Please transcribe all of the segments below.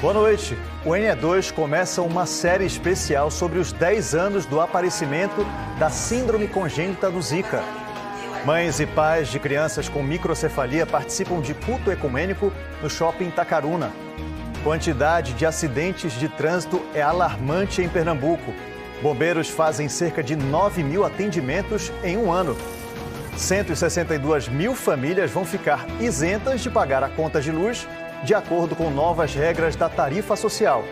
Boa noite. O NE2 começa uma série especial sobre os 10 anos do aparecimento da síndrome congênita do Zika. Mães e pais de crianças com microcefalia participam de culto ecumênico no shopping Itacaruna. Quantidade de acidentes de trânsito é alarmante em Pernambuco. Bombeiros fazem cerca de 9.000 atendimentos em um ano. 162 mil famílias vão ficar isentas de pagar a conta de luz, de acordo com novas regras da tarifa social.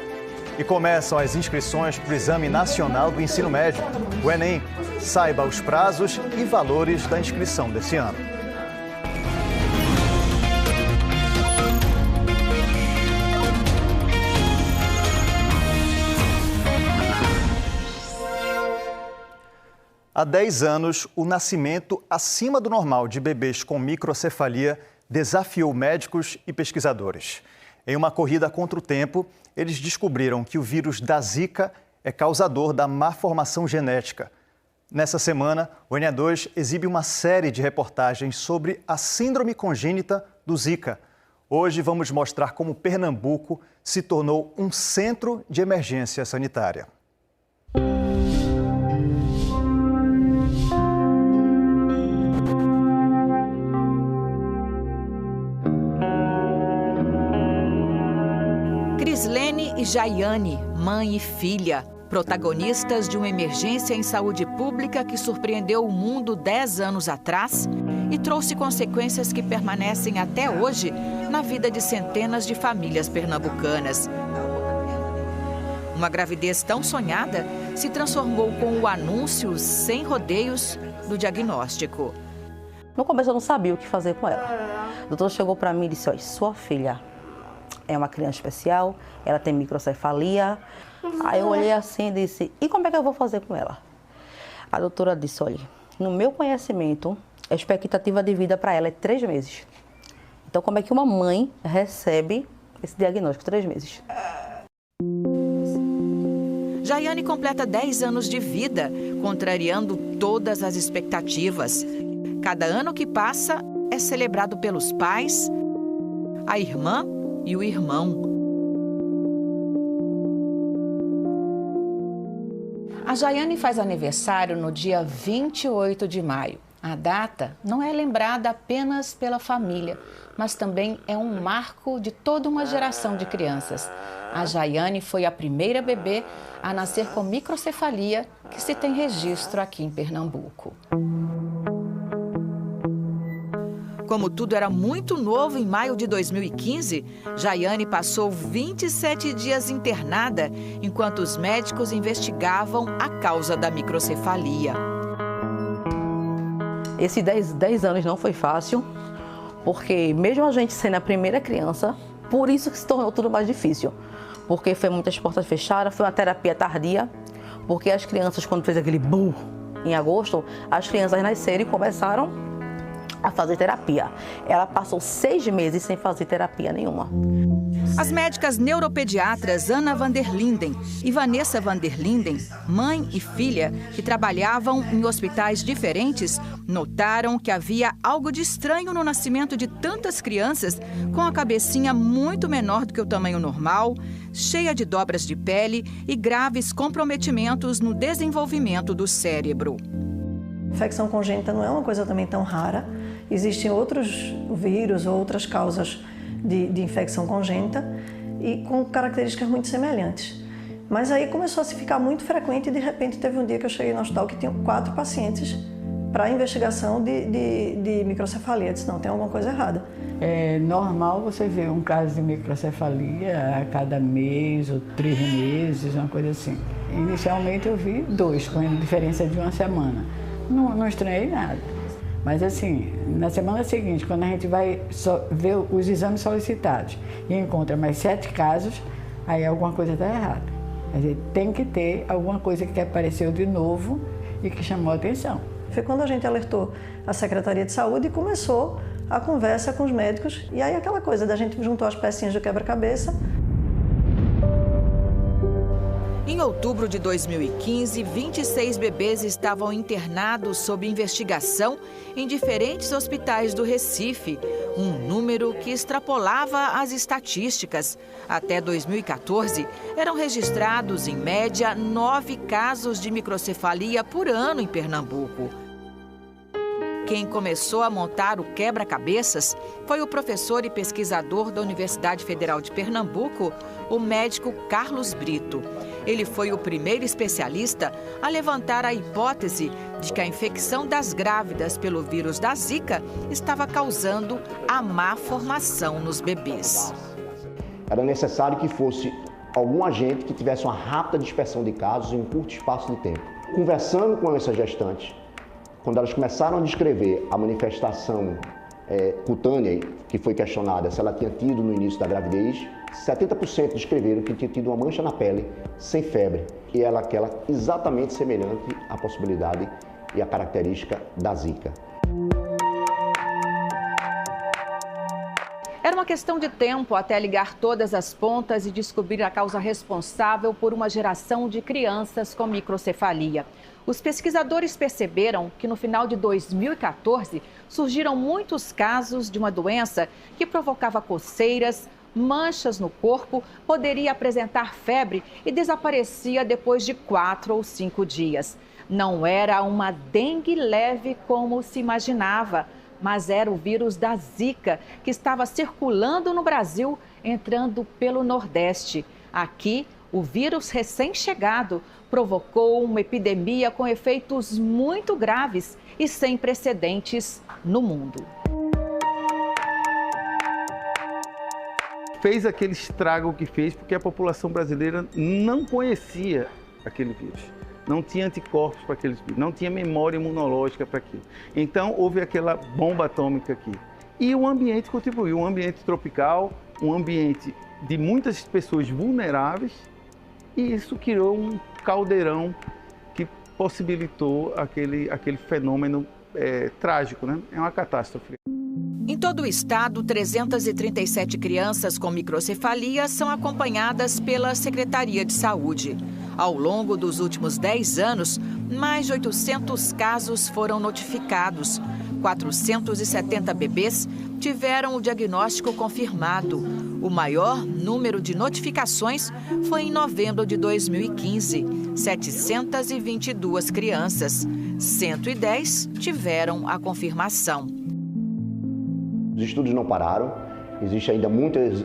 E começam as inscrições para o Exame Nacional do Ensino Médio, o Enem. Saiba os prazos e valores da inscrição desse ano. Há 10 anos, o nascimento acima do normal de bebês com microcefalia desafiou médicos e pesquisadores. Em uma corrida contra o tempo, eles descobriram que o vírus da Zika é causador da má formação genética. Nessa semana, o NE2 exibe uma série de reportagens sobre a síndrome congênita do Zika. Hoje vamos mostrar como Pernambuco se tornou um centro de emergência sanitária. Crislene e Jaiane, mãe e filha, protagonistas de uma emergência em saúde pública que surpreendeu o mundo 10 anos atrás e trouxe consequências que permanecem até hoje na vida de centenas de famílias pernambucanas. Uma gravidez tão sonhada se transformou com o anúncio sem rodeios do diagnóstico. No começo eu não sabia o que fazer com ela. O doutor chegou para mim e disse: olha, sua filha é uma criança especial, ela tem microcefalia. Aí eu olhei assim e disse: e como é que eu vou fazer com ela? A doutora disse: olha, no meu conhecimento, a expectativa de vida para ela é 3 meses. Então, como é que uma mãe recebe esse diagnóstico? 3 meses. Jaiane completa 10 anos de vida, contrariando todas as expectativas. Cada ano que passa é celebrado pelos pais, a irmã e o irmão. A Jaiane faz aniversário no dia 28 de maio. A data não é lembrada apenas pela família, mas também é um marco de toda uma geração de crianças. A Jaiane foi a primeira bebê a nascer com microcefalia que se tem registro aqui em Pernambuco. Como tudo era muito novo em maio de 2015, Jaiane passou 27 dias internada enquanto os médicos investigavam a causa da microcefalia. Esses 10 anos não foi fácil, porque mesmo a gente sendo a primeira criança, por isso que se tornou tudo mais difícil. Porque foi muitas portas fechadas, foi uma terapia tardia, porque as crianças, quando fez aquele boom em agosto, as crianças nasceram e começaram a fazer terapia. Ela passou 6 meses sem fazer terapia nenhuma. As médicas neuropediatras Ana van der Linden e Vanessa van der Linden, mãe e filha, que trabalhavam em hospitais diferentes, notaram que havia algo de estranho no nascimento de tantas crianças com a cabecinha muito menor do que o tamanho normal, cheia de dobras de pele e graves comprometimentos no desenvolvimento do cérebro. Infecção congênita não é uma coisa também tão rara. Existem outros vírus ou outras causas de infecção congênita e com características muito semelhantes. Mas aí começou a se ficar muito frequente e de repente teve um dia que eu cheguei no hospital que tinha 4 pacientes para investigação de microcefalia. Eu disse: não, tem alguma coisa errada. É normal você ver um caso de microcefalia a cada mês ou 3 meses, uma coisa assim. Inicialmente eu vi 2, com diferença de 1 semana. Não estranhei nada. Mas assim, na semana seguinte, quando a gente vai ver os exames solicitados e encontra mais 7 casos, aí alguma coisa está errada. A gente tem que ter alguma coisa que apareceu de novo e que chamou a atenção. Foi quando a gente alertou a Secretaria de Saúde e começou a conversa com os médicos. E aí aquela coisa da gente juntou as pecinhas do quebra-cabeça. Em outubro de 2015, 26 bebês estavam internados sob investigação em diferentes hospitais do Recife, um número que extrapolava as estatísticas. Até 2014, eram registrados, em média, 9 casos de microcefalia por ano em Pernambuco. Quem começou a montar o quebra-cabeças foi o professor e pesquisador da Universidade Federal de Pernambuco, o médico Carlos Brito. Ele foi o primeiro especialista a levantar a hipótese de que a infecção das grávidas pelo vírus da Zika estava causando a má formação nos bebês. Era necessário que fosse algum agente que tivesse uma rápida dispersão de casos em um curto espaço de tempo. Conversando com essas gestantes, quando elas começaram a descrever a manifestação cutânea, que foi questionada se ela tinha tido no início da gravidez, 70% descreveram que tinha tido uma mancha na pele, sem febre, e ela aquela exatamente semelhante à possibilidade e à característica da Zika. Era uma questão de tempo até ligar todas as pontas e descobrir a causa responsável por uma geração de crianças com microcefalia. Os pesquisadores perceberam que no final de 2014 surgiram muitos casos de uma doença que provocava coceiras, manchas no corpo, poderia apresentar febre e desaparecia depois de 4 ou 5 dias. Não era uma dengue leve como se imaginava, mas era o vírus da Zika, que estava circulando no Brasil, entrando pelo Nordeste. Aqui, o vírus recém-chegado provocou uma epidemia com efeitos muito graves e sem precedentes no mundo. Fez aquele estrago que fez porque a população brasileira não conhecia aquele vírus. Não tinha anticorpos para aqueles vírus, não tinha memória imunológica para aquilo. Então, houve aquela bomba atômica aqui. E o ambiente contribuiu, um ambiente tropical, um ambiente de muitas pessoas vulneráveis, e isso criou um caldeirão que possibilitou aquele fenômeno trágico, né? É uma catástrofe. Em todo o estado, 337 crianças com microcefalia são acompanhadas pela Secretaria de Saúde. Ao longo dos últimos 10 anos, mais de 800 casos foram notificados. 470 bebês tiveram o diagnóstico confirmado. O maior número de notificações foi em novembro de 2015, 722 crianças. 110 tiveram a confirmação. Os estudos não pararam, existem ainda muitos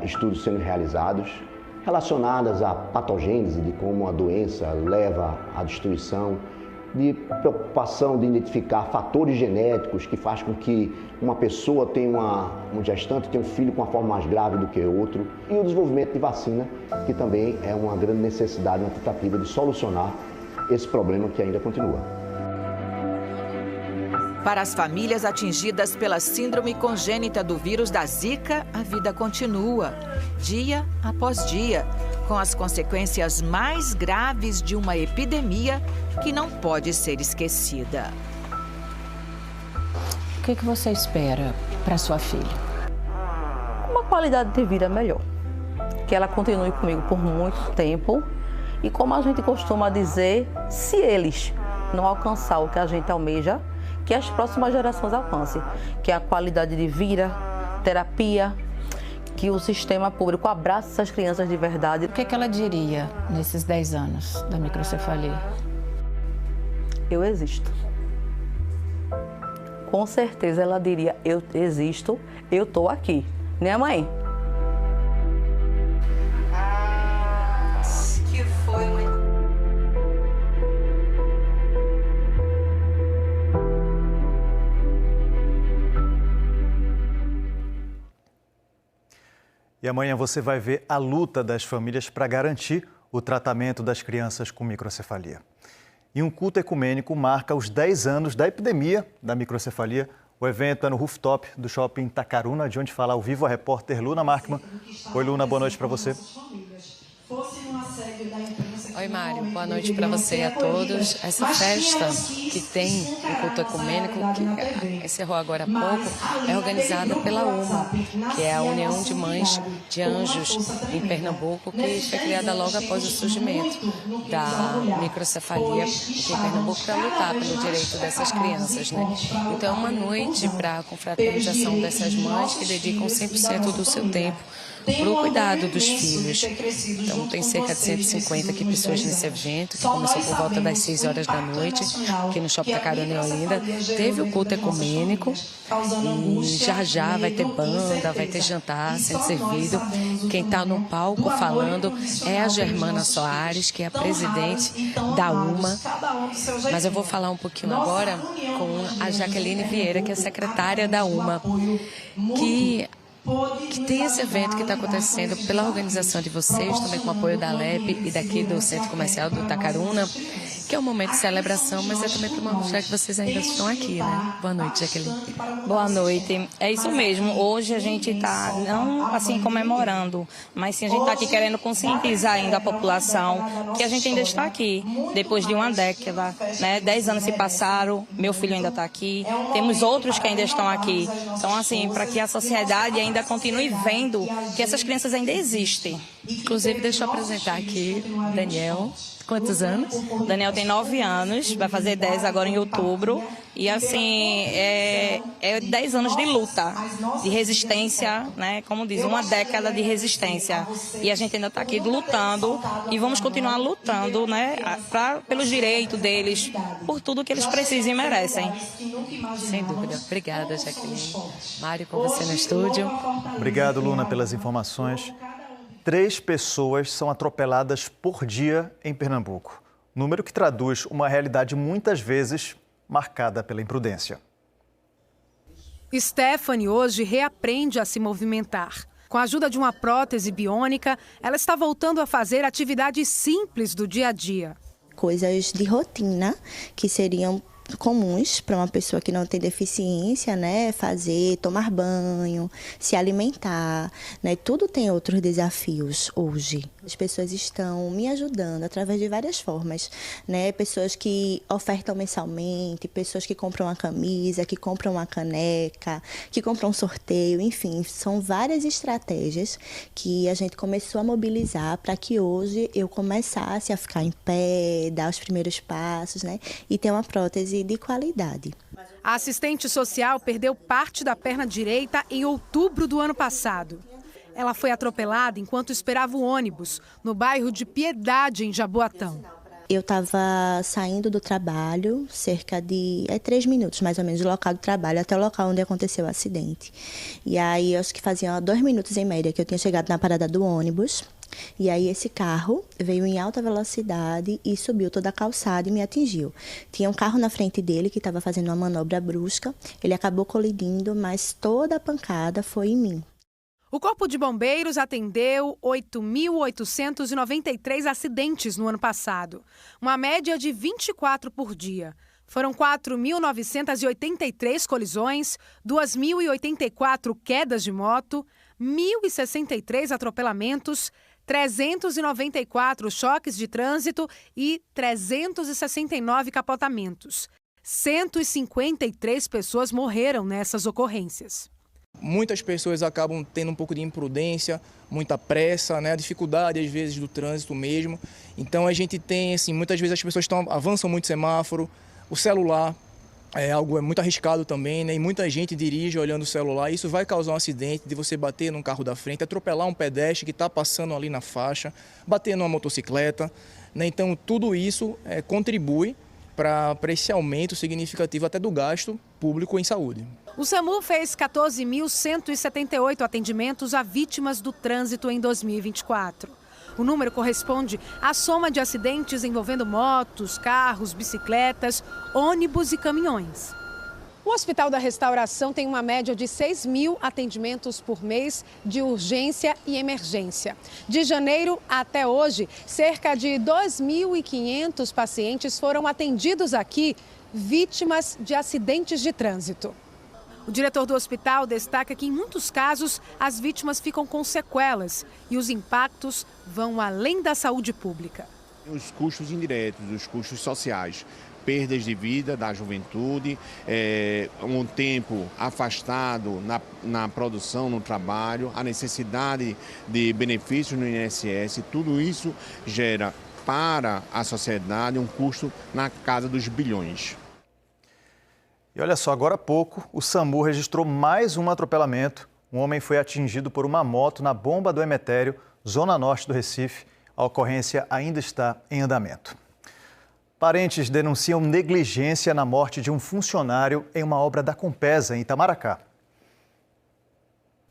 estudos sendo realizados relacionados à patogênese, de como a doença leva à destruição, de preocupação de identificar fatores genéticos que faz com que uma pessoa tenha um gestante tenha um filho com uma forma mais grave do que outro, e o desenvolvimento de vacina, que também é uma grande necessidade na tentativa de solucionar esse problema que ainda continua. Para as famílias atingidas pela síndrome congênita do vírus da Zika, a vida continua, dia após dia, com as consequências mais graves de uma epidemia que não pode ser esquecida. O que você espera para sua filha? Uma qualidade de vida melhor. Que ela continue comigo por muito tempo. E como a gente costuma dizer, se eles não alcançar o que a gente almeja, que as próximas gerações alcancem, que é a qualidade de vida, terapia, que o sistema público abrace essas crianças de verdade. O que ela diria nesses 10 anos da microcefalia? Eu existo. Com certeza ela diria, eu existo, eu estou aqui. Né, mãe? Que foi uma... E amanhã você vai ver a luta das famílias para garantir o tratamento das crianças com microcefalia. E um culto ecumênico marca os 10 anos da epidemia da microcefalia. O evento é no rooftop do Shopping Itacaruna, de onde fala ao vivo a repórter Luna Markman. Oi, Luna, boa noite para você. Oi, Mário. Boa noite para você e a todos. Essa festa que tem o culto ecumênico, que encerrou agora há pouco, é organizada pela UMA, que é a União de Mães de Anjos em Pernambuco, que foi criada logo após o surgimento da microcefalia aqui em Pernambuco para lutar pelo direito dessas crianças, né? Então, é uma noite para a confraternização dessas mães que dedicam 100% do seu tempo para o cuidado dos filhos. Então, tem cerca de 150 aqui pessoas nesse evento, que começou por volta das 6 horas da noite, aqui no Shopping Tacaruna em Olinda. Teve o culto ecumênico e já vai ter banda, vai ter jantar sendo servido. Quem está no palco falando é a Germana Soares, que é a presidente da UMA. Mas eu vou falar um pouquinho agora com a Jaqueline Vieira, que é secretária da UMA, que tem esse evento que está acontecendo pela organização de vocês, também com o apoio da Alep e daqui do Centro Comercial do Tacaruna, que é um momento de celebração, mas é também para mostrar que vocês ainda estão aqui, né? Boa noite, Jaqueline. Boa noite. É isso mesmo. Hoje a gente está, não assim comemorando, mas sim a gente está aqui querendo conscientizar ainda a população que a gente ainda está aqui, depois de uma década, né? 10 anos se passaram, meu filho ainda está aqui, temos outros que ainda estão aqui. Então, assim, para que a sociedade ainda continue vendo que essas crianças ainda existem. Inclusive, deixa eu apresentar aqui Daniel. Quantos anos? Daniel tem 9 anos, vai fazer 10 agora em outubro. E assim, é 10 anos de luta, de resistência, né? Como diz, uma década de resistência. E a gente ainda está aqui lutando e vamos continuar lutando, né? Pelos direitos deles, por tudo que eles precisam e merecem. Sem dúvida. Obrigada, Jaqueline. Mário, com você no estúdio. Obrigado, Luna, pelas informações. 3 pessoas são atropeladas por dia em Pernambuco. Número que traduz uma realidade muitas vezes marcada pela imprudência. Stephanie hoje reaprende a se movimentar. Com a ajuda de uma prótese biônica, ela está voltando a fazer atividades simples do dia a dia. Coisas de rotina que seriam comuns para uma pessoa que não tem deficiência, né? Fazer, tomar banho, se alimentar, né? Tudo tem outros desafios hoje. As pessoas estão me ajudando através de várias formas, né? Pessoas que ofertam mensalmente, pessoas que compram uma camisa, que compram uma caneca, que compram um sorteio, enfim, são várias estratégias que a gente começou a mobilizar para que hoje eu começasse a ficar em pé, dar os primeiros passos, né? E ter uma prótese de qualidade. A assistente social perdeu parte da perna direita em outubro do ano passado. Ela foi atropelada enquanto esperava o ônibus, no bairro de Piedade, em Jaboatão. Eu estava saindo do trabalho, cerca de 3 minutos, mais ou menos, do local do trabalho até o local onde aconteceu o acidente. E aí, acho que fazia 2 minutos em média que eu tinha chegado na parada do ônibus. E aí esse carro veio em alta velocidade e subiu toda a calçada e me atingiu. Tinha um carro na frente dele que estava fazendo uma manobra brusca. Ele acabou colidindo, mas toda a pancada foi em mim. O Corpo de Bombeiros atendeu 8.893 acidentes no ano passado, uma média de 24 por dia. Foram 4.983 colisões, 2.084 quedas de moto, 1.063 atropelamentos, 394 choques de trânsito e 369 capotamentos. 153 pessoas morreram nessas ocorrências. Muitas pessoas acabam tendo um pouco de imprudência, muita pressa, né? A dificuldade às vezes do trânsito mesmo. Então a gente tem, assim, muitas vezes as pessoas avançam muito semáforo, o celular é algo muito arriscado também, né? E muita gente dirige olhando o celular. Isso vai causar um acidente de você bater num carro da frente, atropelar um pedestre que está passando ali na faixa, bater numa motocicleta, né? Então tudo isso contribui para esse aumento significativo até do gasto público em saúde. O SAMU fez 14.178 atendimentos a vítimas do trânsito em 2024. O número corresponde à soma de acidentes envolvendo motos, carros, bicicletas, ônibus e caminhões. O Hospital da Restauração tem uma média de 6.000 atendimentos por mês de urgência e emergência. De janeiro até hoje, cerca de 2.500 pacientes foram atendidos aqui, vítimas de acidentes de trânsito. O diretor do hospital destaca que, em muitos casos, as vítimas ficam com sequelas e os impactos vão além da saúde pública. Os custos indiretos, os custos sociais, perdas de vida da juventude, um tempo afastado na produção, no trabalho, a necessidade de benefícios no INSS, tudo isso gera para a sociedade um custo na casa dos bilhões. E olha só, agora há pouco, o SAMU registrou mais um atropelamento. Um homem foi atingido por uma moto na Bomba do Emetério, zona norte do Recife. A ocorrência ainda está em andamento. Parentes denunciam negligência na morte de um funcionário em uma obra da Compesa, em Itamaracá.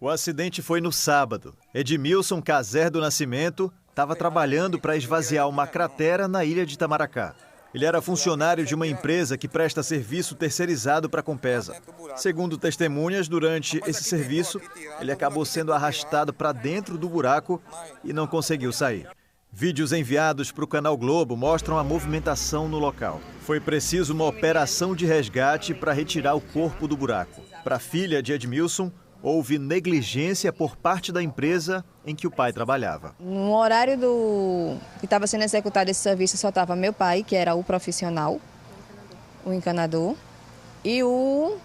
O acidente foi no sábado. Edmilson Caser do Nascimento estava trabalhando para esvaziar uma cratera na ilha de Itamaracá. Ele era funcionário de uma empresa que presta serviço terceirizado para a Compesa. Segundo testemunhas, durante esse serviço, ele acabou sendo arrastado para dentro do buraco e não conseguiu sair. Vídeos enviados para o Canal Globo mostram a movimentação no local. Foi preciso uma operação de resgate para retirar o corpo do buraco. Para a filha de Edmilson, houve negligência por parte da empresa em que o pai trabalhava. No horário que estava sendo executado esse serviço, só estava meu pai, que era o profissional, o encanador, e o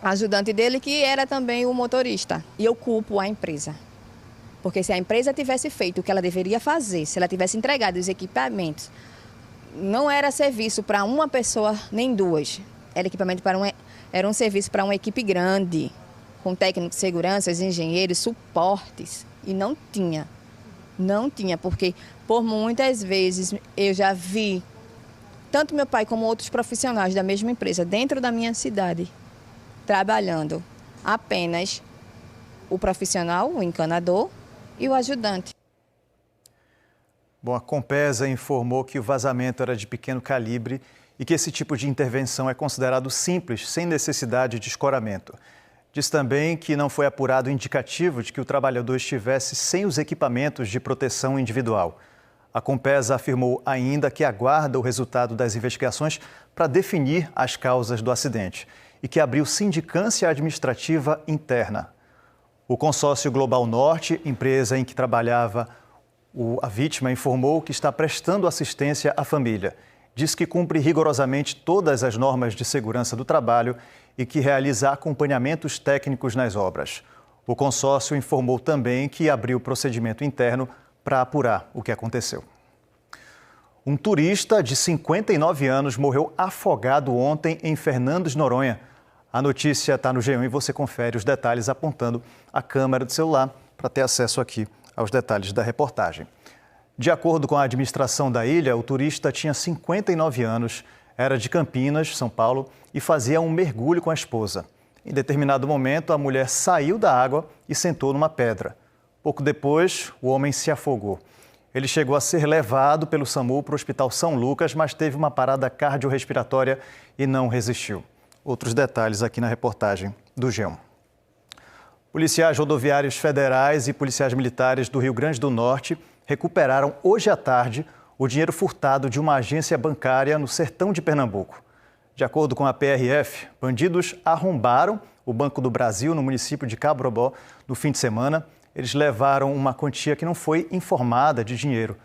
ajudante dele, que era também o motorista. E eu culpo a empresa. Porque se a empresa tivesse feito o que ela deveria fazer, se ela tivesse entregado os equipamentos, não era serviço para uma pessoa nem duas. Era um serviço para uma equipe grande, com técnicos de segurança, engenheiros, suportes. E não tinha. Não tinha, porque por muitas vezes eu já vi tanto meu pai como outros profissionais da mesma empresa dentro da minha cidade trabalhando. Apenas o profissional, o encanador, e o ajudante. Bom, a Compesa informou que o vazamento era de pequeno calibre e que esse tipo de intervenção é considerado simples, sem necessidade de escoramento. Diz também que não foi apurado indicativo de que o trabalhador estivesse sem os equipamentos de proteção individual. A Compesa afirmou ainda que aguarda o resultado das investigações para definir as causas do acidente e que abriu sindicância administrativa interna. O consórcio Global Norte, empresa em que trabalhava a vítima, informou que está prestando assistência à família. Diz que cumpre rigorosamente todas as normas de segurança do trabalho e que realiza acompanhamentos técnicos nas obras. O consórcio informou também que abriu procedimento interno para apurar o que aconteceu. Um turista de 59 anos morreu afogado ontem em Fernando de Noronha. A notícia está no G1 e você confere os detalhes apontando a câmera do celular para ter acesso aqui aos detalhes da reportagem. De acordo com a administração da ilha, o turista tinha 59 anos, era de Campinas, São Paulo, e fazia um mergulho com a esposa. Em determinado momento, a mulher saiu da água e sentou numa pedra. Pouco depois, o homem se afogou. Ele chegou a ser levado pelo SAMU para o Hospital São Lucas, mas teve uma parada cardiorrespiratória e não resistiu. Outros detalhes aqui na reportagem do G1. Policiais rodoviários federais e policiais militares do Rio Grande do Norte recuperaram hoje à tarde o dinheiro furtado de uma agência bancária no sertão de Pernambuco. De acordo com a PRF, bandidos arrombaram o Banco do Brasil no município de Cabrobó no fim de semana. Eles levaram uma quantia que não foi informada de dinheiro.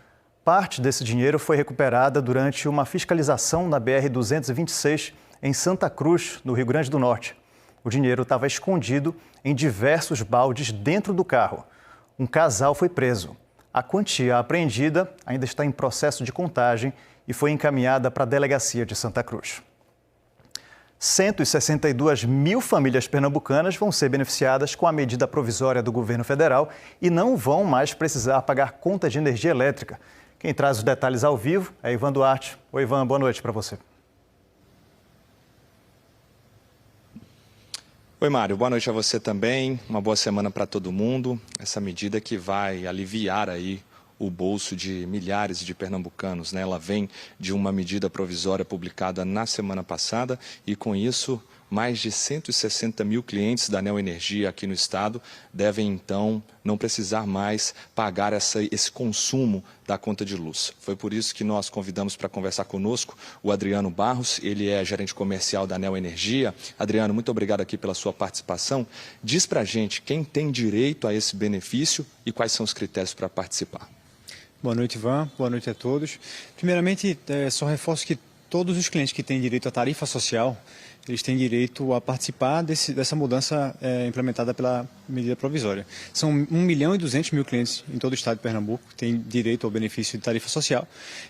Parte desse dinheiro foi recuperada durante uma fiscalização na BR-226 em Santa Cruz, no Rio Grande do Norte. O dinheiro estava escondido em diversos baldes dentro do carro. Um casal foi preso. A quantia apreendida ainda está em processo de contagem e foi encaminhada para a delegacia de Santa Cruz. 162 mil famílias pernambucanas vão ser beneficiadas com a medida provisória do governo federal e não vão mais precisar pagar conta de energia elétrica. Quem traz os detalhes ao vivo é Ivan Duarte. Oi, Ivan, boa noite para você. Oi, Mário, boa noite a você também, uma boa semana para todo mundo. Essa medida que vai aliviar aí o bolso de milhares de pernambucanos, né? Ela vem de uma medida provisória publicada na semana passada e com isso mais de 160 mil clientes da Neo Energia aqui no estado devem então não precisar mais pagar esse consumo da conta de luz. Foi por isso que nós convidamos para conversar conosco o Adriano Barros, ele é gerente comercial da Neo Energia. Adriano, muito obrigado aqui pela sua participação. Diz para a gente quem tem direito a esse benefício e quais são os critérios para participar. Boa noite, Ivan. Boa noite a todos. Primeiramente, só reforço que todos os clientes que têm direito à tarifa social, eles têm direito a participar dessa mudança implementada pela medida provisória. São 1.200.000 clientes em todo o estado de Pernambuco que têm direito ao benefício de tarifa social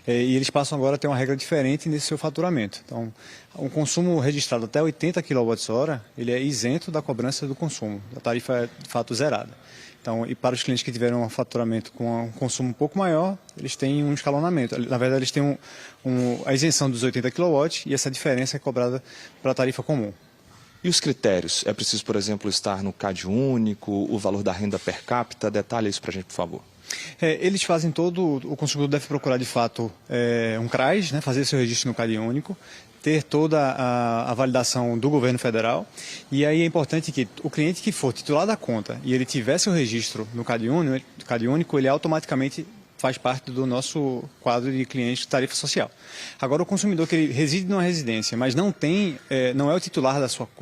e eles passam agora a ter uma regra diferente nesse seu faturamento. Então, o consumo registrado até 80 kWh, ele é isento da cobrança do consumo. A tarifa é, de fato, zerada. Então, e para os clientes que tiveram um faturamento com um consumo um pouco maior, eles têm um escalonamento. Na verdade, eles têm a isenção dos 80 kW e essa diferença é cobrada para a tarifa comum. E os critérios? É preciso, por exemplo, estar no CAD único, o valor da renda per capita? Detalhe isso para a gente, por favor. Eles fazem o consumidor deve procurar, de fato, um CRAS, né, fazer seu registro no CAD único, ter toda a validação do governo federal. E aí é importante que o cliente que for titular da conta e ele tiver seu registro no CAD único, ele automaticamente faz parte do nosso quadro de clientes de tarifa social. Agora, o consumidor que ele reside numa residência, mas não é o titular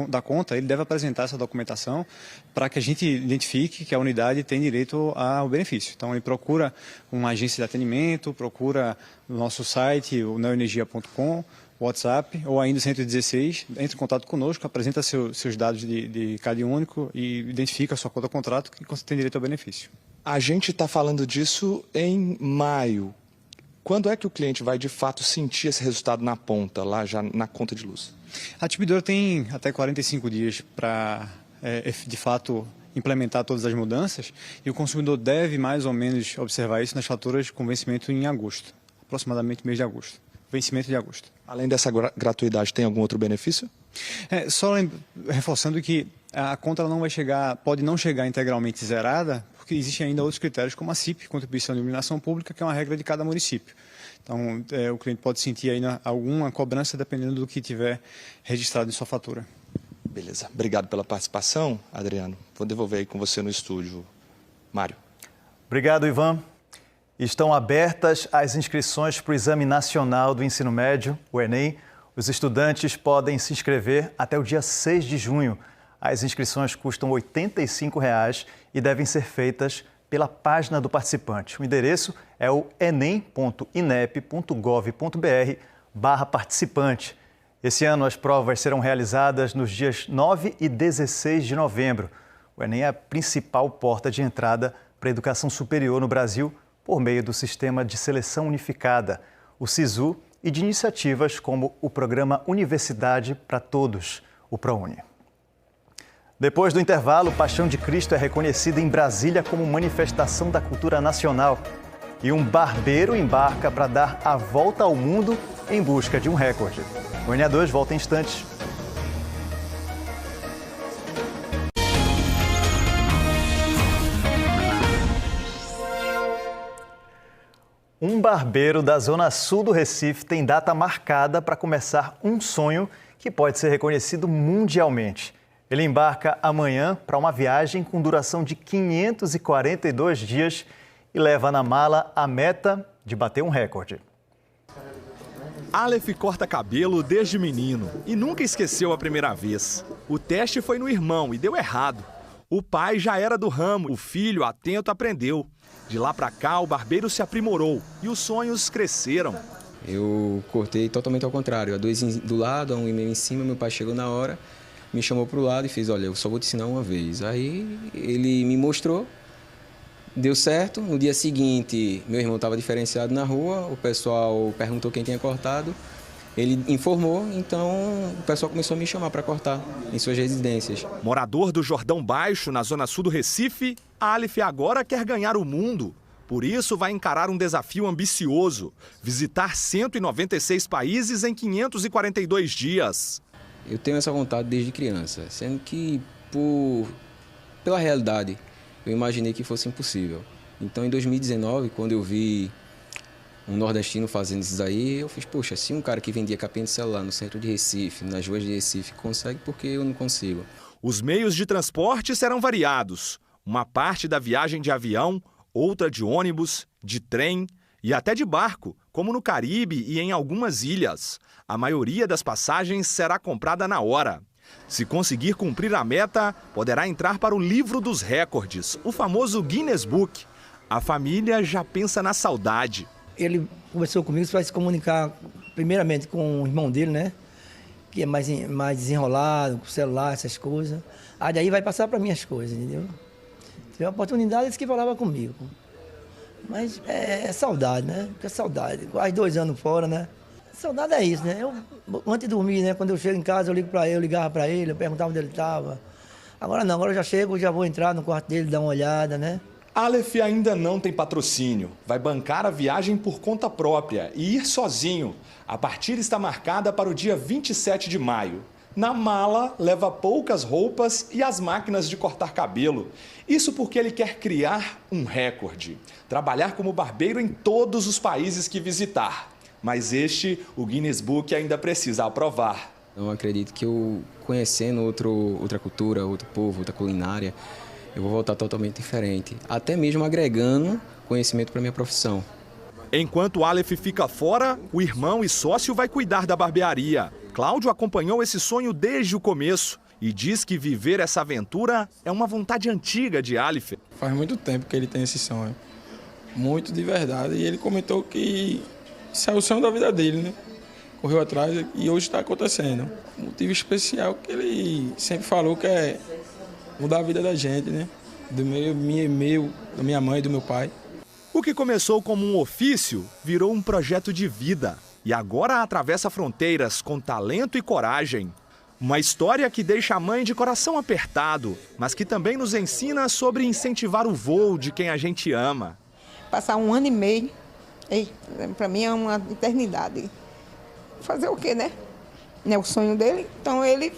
da conta, ele deve apresentar essa documentação para que a gente identifique que a unidade tem direito ao benefício. Então, ele procura uma agência de atendimento, procura no nosso site, o neoenergia.com, WhatsApp ou ainda 116, entre em contato conosco, apresenta seus dados de CAD único e identifica a sua conta contrato que você tem direito ao benefício. A gente está falando disso em maio. Quando é que o cliente vai de fato sentir esse resultado na ponta, lá já na conta de luz? A distribuidora tem até 45 dias para, de fato, implementar todas as mudanças e o consumidor deve mais ou menos observar isso nas faturas com vencimento em agosto, aproximadamente mês de agosto. Vencimento de agosto. Além dessa gratuidade, tem algum outro benefício? Só reforçando que a conta ela não vai chegar, pode não chegar integralmente zerada, porque existem ainda outros critérios como a CIP, Contribuição de Iluminação Pública, que é uma regra de cada município. Então, o cliente pode sentir ainda alguma cobrança dependendo do que tiver registrado em sua fatura. Beleza. Obrigado pela participação, Adriano. Vou devolver aí com você no estúdio. Mário. Obrigado, Ivan. Estão abertas as inscrições para o Exame Nacional do Ensino Médio, o Enem. Os estudantes podem se inscrever até o dia 6 de junho. As inscrições custam R$ 85,00 e devem ser feitas pela página do participante. O endereço é o enem.inep.gov.br/participante. Esse ano as provas serão realizadas nos dias 9 e 16 de novembro. O Enem é a principal porta de entrada para a educação superior no Brasil por meio do Sistema de Seleção Unificada, o SISU, e de iniciativas como o Programa Universidade para Todos, o ProUni. Depois do intervalo, Paixão de Cristo é reconhecida em Brasília como manifestação da cultura nacional. E um barbeiro embarca para dar a volta ao mundo em busca de um recorde. O NA2 volta em instantes. Um barbeiro da zona sul do Recife tem data marcada para começar um sonho que pode ser reconhecido mundialmente. Ele embarca amanhã para uma viagem com duração de 542 dias e leva na mala a meta de bater um recorde. Aleph corta cabelo desde menino e nunca esqueceu a primeira vez. O teste foi no irmão e deu errado. O pai já era do ramo, o filho, atento, aprendeu. De lá pra cá, o barbeiro se aprimorou e os sonhos cresceram. Eu cortei totalmente ao contrário, a 2 do lado, a 1,5 em cima. Meu pai chegou na hora, me chamou pro lado e fez: olha, eu só vou te ensinar uma vez. Aí ele me mostrou, deu certo. No dia seguinte, meu irmão estava diferenciado na rua, o pessoal perguntou quem tinha cortado. Ele informou, então o pessoal começou a me chamar para cortar em suas residências. Morador do Jordão Baixo, na zona sul do Recife, Aleph agora quer ganhar o mundo. Por isso, vai encarar um desafio ambicioso: visitar 196 países em 542 dias. Eu tenho essa vontade desde criança, sendo que, pela realidade, eu imaginei que fosse impossível. Então, em 2019, quando eu vi um nordestino fazendo isso aí, eu fiz: poxa, se um cara que vendia capinha de celular no centro de Recife, nas ruas de Recife, consegue, por que eu não consigo? Os meios de transporte serão variados. Uma parte da viagem de avião, outra de ônibus, de trem e até de barco, como no Caribe e em algumas ilhas. A maioria das passagens será comprada na hora. Se conseguir cumprir a meta, poderá entrar para o livro dos recordes, o famoso Guinness Book. A família já pensa na saudade. Ele conversou comigo para se comunicar primeiramente com o irmão dele, né? Que é mais desenrolado, com celular, essas coisas. Aí daí vai passar para mim as coisas, entendeu? Teve a oportunidade, eles que falavam comigo. Mas é saudade, né? É saudade. Quase 2 anos fora, né? Saudade é isso, né? Eu, antes de dormir, né? Quando eu chego em casa, eu ligo para ele, eu ligava para ele, eu perguntava onde ele estava. Agora não, agora eu já chego, já vou entrar no quarto dele, dar uma olhada, né? Aleph ainda não tem patrocínio. Vai bancar a viagem por conta própria e ir sozinho. A partida está marcada para o dia 27 de maio. Na mala, leva poucas roupas e as máquinas de cortar cabelo. Isso porque ele quer criar um recorde. Trabalhar como barbeiro em todos os países que visitar. Mas o Guinness Book ainda precisa aprovar. Eu acredito que eu, conhecendo outra cultura, outro povo, outra culinária, eu vou voltar totalmente diferente. Até mesmo agregando conhecimento para minha profissão. Enquanto Aleph fica fora, o irmão e sócio vai cuidar da barbearia. Cláudio acompanhou esse sonho desde o começo e diz que viver essa aventura é uma vontade antiga de Aleph. Faz muito tempo que ele tem esse sonho, muito de verdade. E ele comentou que isso é o sonho da vida dele, né? Correu atrás e hoje está acontecendo. Um motivo especial que ele sempre falou que é mudar a vida da gente, né? Da minha mãe e do meu pai. O que começou como um ofício virou um projeto de vida e agora atravessa fronteiras com talento e coragem. Uma história que deixa a mãe de coração apertado, mas que também nos ensina sobre incentivar o voo de quem a gente ama. Passar 1 ano e meio, para mim é uma eternidade. Fazer o quê, né? Não é o sonho dele, então ele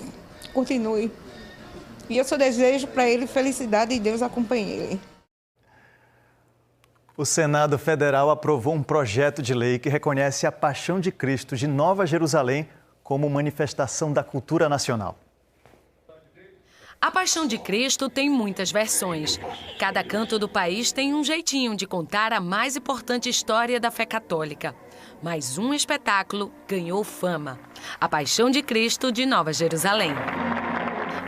continue. E eu só desejo para ele felicidade e Deus acompanhe ele. O Senado Federal aprovou um projeto de lei que reconhece a Paixão de Cristo de Nova Jerusalém como manifestação da cultura nacional. A Paixão de Cristo tem muitas versões. Cada canto do país tem um jeitinho de contar a mais importante história da fé católica. Mas um espetáculo ganhou fama: a Paixão de Cristo de Nova Jerusalém.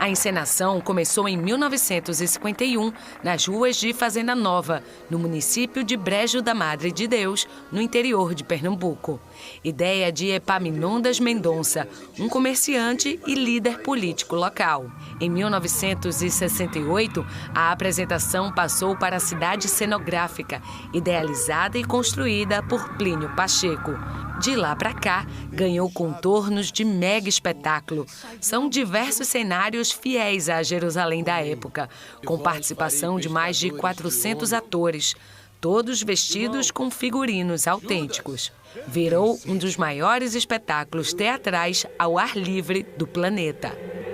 A encenação começou em 1951, nas ruas de Fazenda Nova, no município de Brejo da Madre de Deus, no interior de Pernambuco. Ideia de Epaminondas Mendonça, um comerciante e líder político local. Em 1968, a apresentação passou para a cidade cenográfica, idealizada e construída por Plínio Pacheco. De lá para cá, ganhou contornos de mega espetáculo. São diversos cenários fiéis à Jerusalém da época, com participação de mais de 400 atores, todos vestidos com figurinos autênticos. Virou um dos maiores espetáculos teatrais ao ar livre do planeta.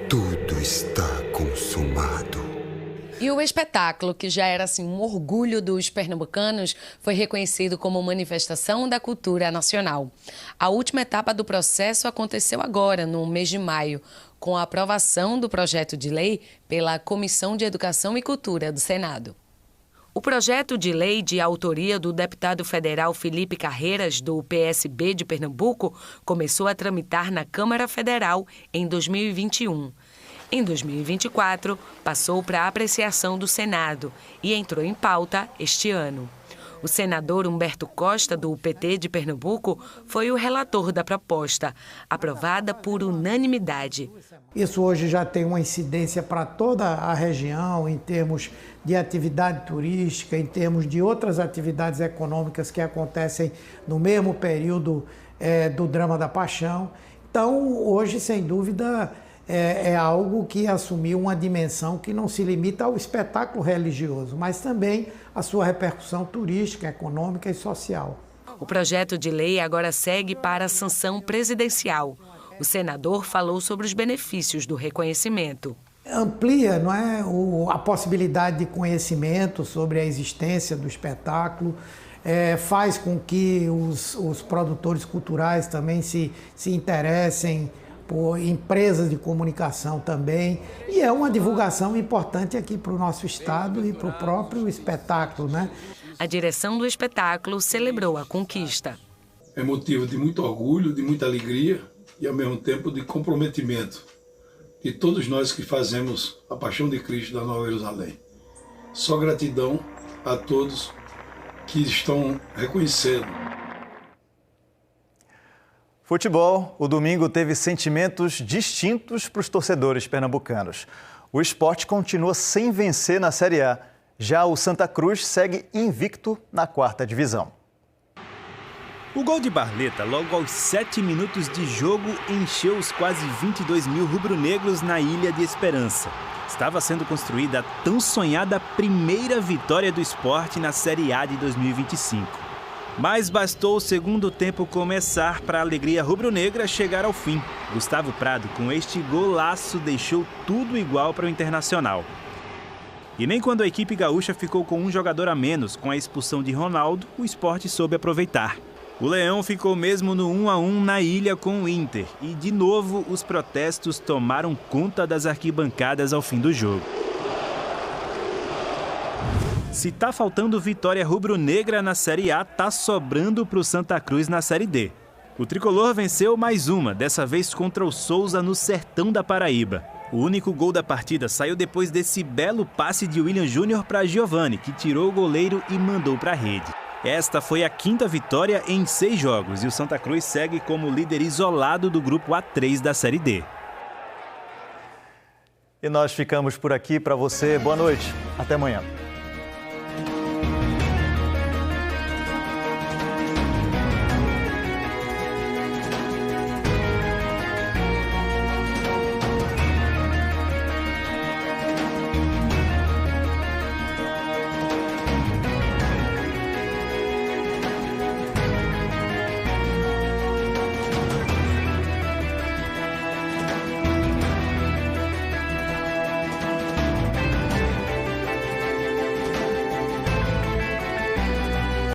Tudo está consumado. E o espetáculo, que já era um orgulho dos pernambucanos, foi reconhecido como manifestação da cultura nacional. A última etapa do processo aconteceu agora, no mês de maio, com a aprovação do projeto de lei pela Comissão de Educação e Cultura do Senado. O projeto de lei, de autoria do deputado federal Felipe Carreiras, do PSB de Pernambuco, começou a tramitar na Câmara Federal em 2021. Em 2024, passou para a apreciação do Senado e entrou em pauta este ano. O senador Humberto Costa, do PT de Pernambuco, foi o relator da proposta, aprovada por unanimidade. Isso hoje já tem uma incidência para toda a região, em termos de atividade turística, em termos de outras atividades econômicas que acontecem no mesmo período do Drama da Paixão. Então, hoje, sem dúvida, é algo que assumiu uma dimensão que não se limita ao espetáculo religioso, mas também a sua repercussão turística, econômica e social. O projeto de lei agora segue para a sanção presidencial. O senador falou sobre os benefícios do reconhecimento. Amplia, não é, a possibilidade de conhecimento sobre a existência do espetáculo, faz com que os produtores culturais também se interessem por empresas de comunicação também, e é uma divulgação importante aqui para o nosso estado e para o próprio espetáculo, né? A direção do espetáculo celebrou a conquista. É motivo de muito orgulho, de muita alegria e ao mesmo tempo de comprometimento de todos nós que fazemos a Paixão de Cristo da Nova Jerusalém. Só gratidão a todos que estão reconhecendo. Futebol, o domingo teve sentimentos distintos para os torcedores pernambucanos. O Sport continua sem vencer na Série A. Já o Santa Cruz segue invicto na 4ª divisão. O gol de Barleta, logo aos 7 minutos de jogo, encheu os quase 22 mil rubro-negros na Ilha de Esperança. Estava sendo construída a tão sonhada primeira vitória do Sport na Série A de 2025. Mas bastou o segundo tempo começar para a alegria rubro-negra chegar ao fim. Gustavo Prado, com este golaço, deixou tudo igual para o Internacional. E nem quando a equipe gaúcha ficou com um jogador a menos com a expulsão de Ronaldo, o Sport soube aproveitar. O Leão ficou mesmo no 1-1 na ilha com o Inter. E, de novo, os protestos tomaram conta das arquibancadas ao fim do jogo. Se tá faltando vitória rubro-negra na Série A, tá sobrando para o Santa Cruz na Série D. O tricolor venceu mais uma, dessa vez contra o Souza no sertão da Paraíba. O único gol da partida saiu depois desse belo passe de William Júnior para Giovani, que tirou o goleiro e mandou para a rede. Esta foi a 5ª vitória em 6 jogos e o Santa Cruz segue como líder isolado do grupo A3 da Série D. E nós ficamos por aqui. Para você, boa noite. Até amanhã.